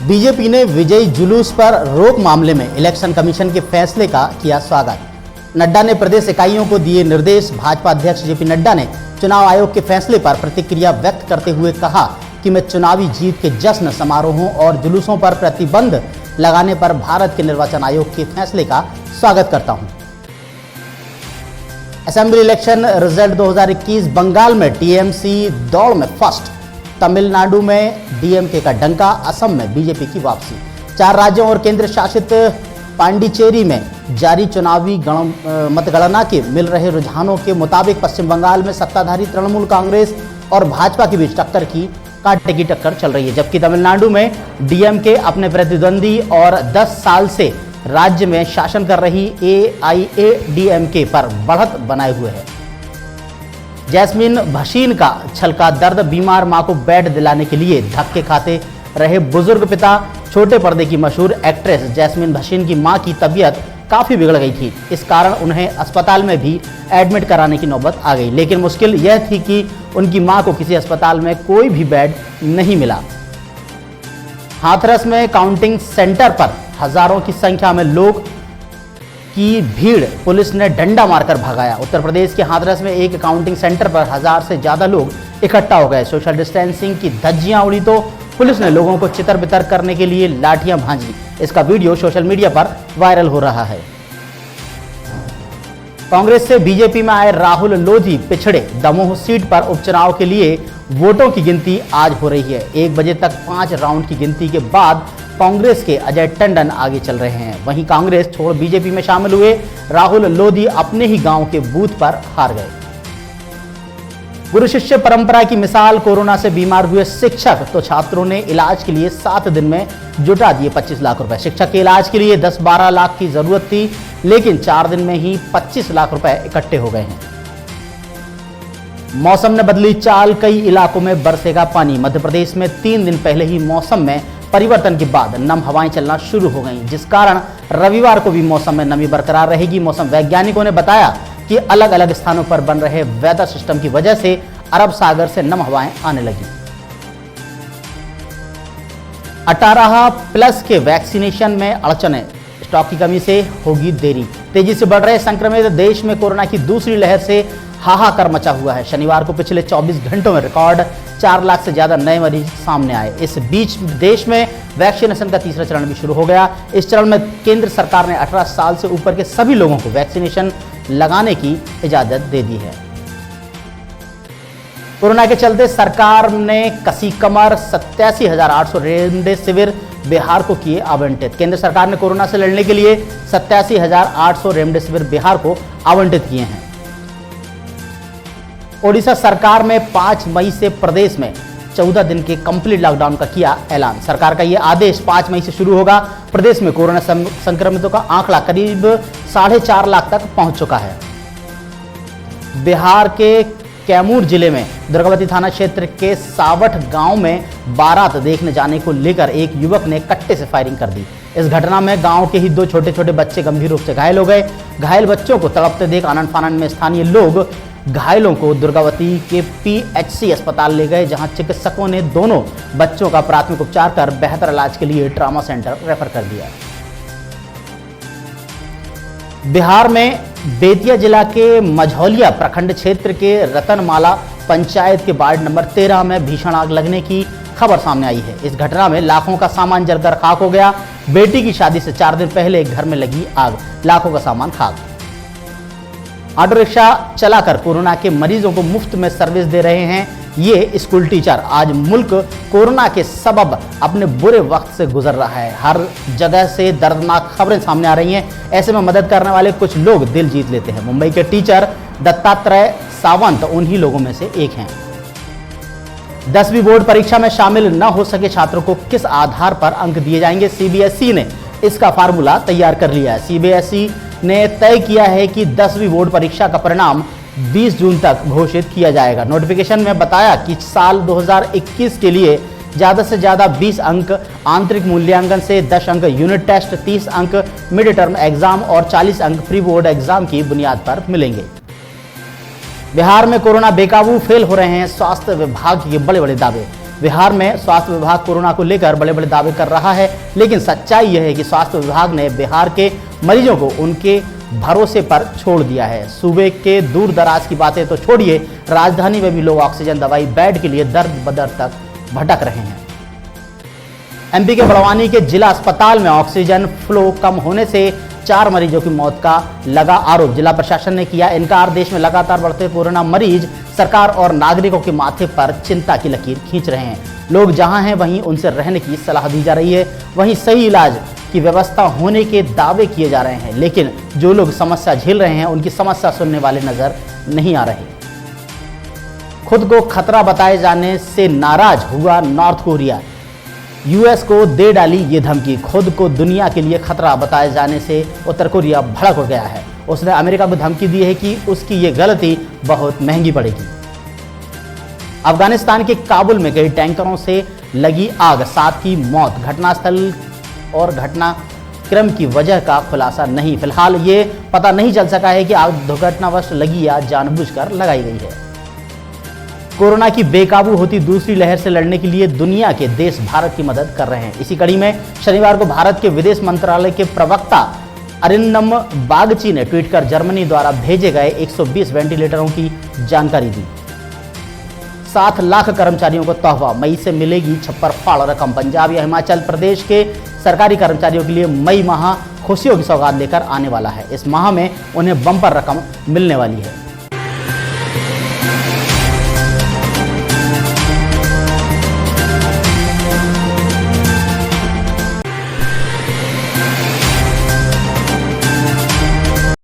BJP ने विजयी जुलूस पर रोक मामले में इलेक्शन कमीशन के फैसले का किया स्वागत। नड्डा ने प्रदेश इकाइयों को दिए निर्देश। भाजपा अध्यक्ष जेपी नड्डा ने चुनाव आयोग के फैसले पर प्रतिक्रिया व्यक्त करते हुए कहा कि मैं चुनावी जीत के जश्न समारोहों और जुलूसों पर प्रतिबंध लगाने पर भारत के निर्वाचन आयोग के फैसले का स्वागत करता हूं। Assembly election result 2021। बंगाल में टीएमसी दौड़ में फर्स्ट, तमिलनाडु में डीएमके का डंका, असम में बीजेपी की वापसी। 4 राज्यों और केंद्र शासित पांडिचेरी में जारी चुनावी मतगणना के मिल रहे रुझानों के मुताबिक पश्चिम बंगाल में सत्ताधारी तृणमूल कांग्रेस और भाजपा के बीच टक्कर की कांटे की टक्कर चल रही है, जबकि तमिलनाडु में डीएमके अपने प्रतिद्वंदी और 10 साल से राज्य में शासन कर रही एआईएडीएमके पर बढ़त बनाए हुए है। जैस्मिन भसीन का छलका दर्द, बीमार मां को बेड दिलाने के लिए धक्के खाते रहे बुजुर्ग पिता। छोटे पर्दे की मशहूर एक्ट्रेस जैस्मिन भसीन की मां की तबीयत काफी बिगड़ गई थी। इस कारण उन्हें अस्पताल में भी एडमिट कराने की नौबत आ गई, लेकिन मुश्किल यह थी कि उनकी मां को किसी अस्पताल में कोई भी बेड नहीं मिला। हाथरस में काउंटिंग सेंटर पर हजारों की संख्या में लोग की भीड़ पुलिस ने डंडा मारकर भगाया। उत्तर प्रदेश के हाथरस में एक काउंटिंग सेंटर पर 1000 से ज्यादा लोग इकट्ठा हो गए। सोशल डिस्टेंसिंग की धज्जियां उड़ी तो पुलिस ने लोगों को चितर बितर करने के लिए लाठियां भांजी। इसका वीडियो सोशल मीडिया पर वायरल हो रहा है। कांग्रेस से बीजेपी में आए राहुल लोधी पिछड़े। दमोह सीट पर उपचुनाव के लिए वोटों की गिनती आज हो रही है। 1 बजे तक 5 राउंड की गिनती के बाद कांग्रेस के अजय टंडन आगे चल रहे हैं। वहीं कांग्रेस छोड़ बीजेपी में शामिल हुए राहुल लोधी अपने ही गांव के बूथ पर हार गए। गुरु शिष्य परंपरा की मिसाल। कोरोना से बीमार हुए शिक्षक तो छात्रों ने इलाज के लिए 7 दिन में जुटा दिए 25 लाख रुपए। शिक्षक के इलाज के लिए 10-12 लाख की जरूरत थी, लेकिन 4 दिन में ही 25 लाख रुपए इकट्ठे हो गए हैं। मौसम ने बदली चाल, कई इलाकों में बरसेगा पानी। मध्य प्रदेश में 3 दिन पहले ही मौसम में परिवर्तन के बाद नम हवाएं चलना शुरू हो गईं, जिस कारण रविवार को भी मौसम में नमी बरकरार रहेगी। मौसम वैज्ञानिकों ने बताया कि अलग अलग स्थानों पर बन रहे वेदर सिस्टम की वजह से अरब सागर से नम हवाएं आने लगी। 18+ के वैक्सीनेशन में अड़चनें, स्टॉक की कमी से होगी देरी। तेजी से बढ़ रहे संक्रमित। देश में कोरोना की दूसरी लहर से हाहाकार मचा हुआ है। शनिवार को पिछले 24 घंटों में रिकॉर्ड 4 लाख से ज्यादा नए मरीज सामने आए। इस बीच देश में वैक्सीनेशन का तीसरा चरण भी शुरू हो गया। इस चरण में केंद्र सरकार ने 18 साल से ऊपर के सभी लोगों को वैक्सीनेशन लगाने की इजाजत दे दी है। कोरोना के चलते सरकार ने कसी कमर। 87,800 रेमडेसिविर बिहार को किए आवंटित। केंद्र सरकार ने कोरोना से लड़ने के लिए 87,800 रेमडेसिविर बिहार को आवंटित किए हैं। ओडिशा सरकार में 5 मई से प्रदेश में 14 दिन के कंप्लीट लॉकडाउन का किया ऐलान। सरकार का यह आदेश 5 मई से शुरू होगा। प्रदेश में कोरोना संक्रमितों का आंकड़ा करीब 4.5 लाख तक पहुंच चुका है। बिहार के कैमूर जिले में दुर्गावती थाना क्षेत्र के सावठ गांव में बारात देखने जाने को लेकर एक युवक ने कट्टे से फायरिंग कर दी। इस घटना में गांव के ही 2 छोटे छोटे बच्चे गंभीर रूप से घायल हो गए। घायल बच्चों को तड़पते देख आनन फानन में स्थानीय लोग घायलों को दुर्गावती के पीएचसी अस्पताल ले गए, जहां चिकित्सकों ने दोनों बच्चों का प्राथमिक उपचार कर बेहतर इलाज के लिए ट्रॉमा सेंटर रेफर कर दिया। बिहार में बेतिया जिला के मझौलिया प्रखंड क्षेत्र के रतनमाला पंचायत के वार्ड नंबर 13 में भीषण आग लगने की खबर सामने आई है। इस घटना में लाखों का सामान जलकर खाक हो गया। बेटी की शादी से 4 दिन पहले एक घर में लगी आग, लाखों का सामान खाक। ऑटो रिक्शा चलाकर कोरोना के मरीजों को मुफ्त में सर्विस दे रहे हैं ये स्कूल टीचर। आज मुल्क कोरोना के सबब अपने बुरे वक्त से गुजर रहा है। हर जगह से दर्दनाक खबरें सामने आ रही हैं। ऐसे में मदद करने वाले कुछ लोग दिल जीत लेते हैं। मुंबई के टीचर दत्तात्रेय सावंत उन्हीं लोगों में से एक हैं। 10वीं बोर्ड परीक्षा में शामिल न हो सके छात्रों को किस आधार पर अंक दिए जाएंगे? सीबीएसई ने इसका फार्मूला तैयार कर लिया है। सीबीएसई ने तय किया है कि 10वीं बोर्ड परीक्षा का परिणाम 20 जून तक घोषित किया जाएगा। नोटिफिकेशन में बताया कि साल 2021 के लिए ज्यादा से ज्यादा 20 अंक आंतरिक मूल्यांकन से 10 अंक यूनिट टेस्ट, 30 अंक मिड टर्म एग्जाम और 40 अंक प्री बोर्ड एग्जाम की बुनियाद पर मिलेंगे। बिहार में कोरोना बेकाबू, फेल हो रहे हैं स्वास्थ्य विभाग के बड़े बड़े दावे। बिहार में स्वास्थ्य विभाग कोरोना को लेकर बड़े बड़े दावे कर रहा है, लेकिन सच्चाई यह है कि स्वास्थ्य विभाग ने बिहार के मरीजों को उनके भरोसे पर छोड़ दिया है। सूबे के दूर दराज की बातें तो छोड़िए, राजधानी में भी लोग ऑक्सीजन दवाई बेड के लिए दर बदर तक भटक रहे हैं। एमपी के बड़वानी के जिला अस्पताल में ऑक्सीजन फ्लो कम होने से 4 मरीजों की मौत का लगा आरोप। जिला प्रशासन ने किया इनकार। देश में लगातार बढ़ते कोरोना मरीज सरकार और नागरिकों के माथे पर चिंता की लकीर खींच रहे हैं। लोग जहां हैं वहीं उनसे रहने की सलाह दी जा रही है, वहीं सही इलाज की व्यवस्था होने के दावे किए जा रहे हैं, लेकिन जो लोग समस्या झेल रहे हैं उनकी समस्या सुनने वाले नजर नहीं आ रहे। खुद को खतरा बताए जाने से नाराज हुआ नॉर्थ कोरिया। यूएस को दे डाली ये धमकी। खुद को दुनिया के लिए खतरा बताए जाने से उत्तर कोरिया भड़क गया है। उसने अमेरिका को धमकी दी है कि उसकी ये गलती बहुत महंगी पड़ेगी। अफगानिस्तान के काबुल में कई टैंकरों से लगी आग, 7 की मौत। घटनास्थल और घटनाक्रम की वजह का खुलासा नहीं। फिलहाल ये पता नहीं चल सका है कि आग दुर्घटनावश लगी या जानबूझकर लगाई गई है। कोरोना की बेकाबू होती दूसरी लहर से लड़ने के लिए दुनिया के देश भारत की मदद कर रहे हैं। इसी कड़ी में शनिवार को भारत के विदेश मंत्रालय के प्रवक्ता अरिंदम बागची ने ट्वीट कर जर्मनी द्वारा भेजे गए 120 वेंटिलेटरों की जानकारी दी। 7 लाख कर्मचारियों को तोहफा, मई से मिलेगी छप्पर फाड़ रकम। पंजाब या हिमाचल प्रदेश के सरकारी कर्मचारियों के लिए मई माह खुशियों की सौगात लेकर आने वाला है। इस माह में उन्हें बम्पर रकम मिलने वाली है।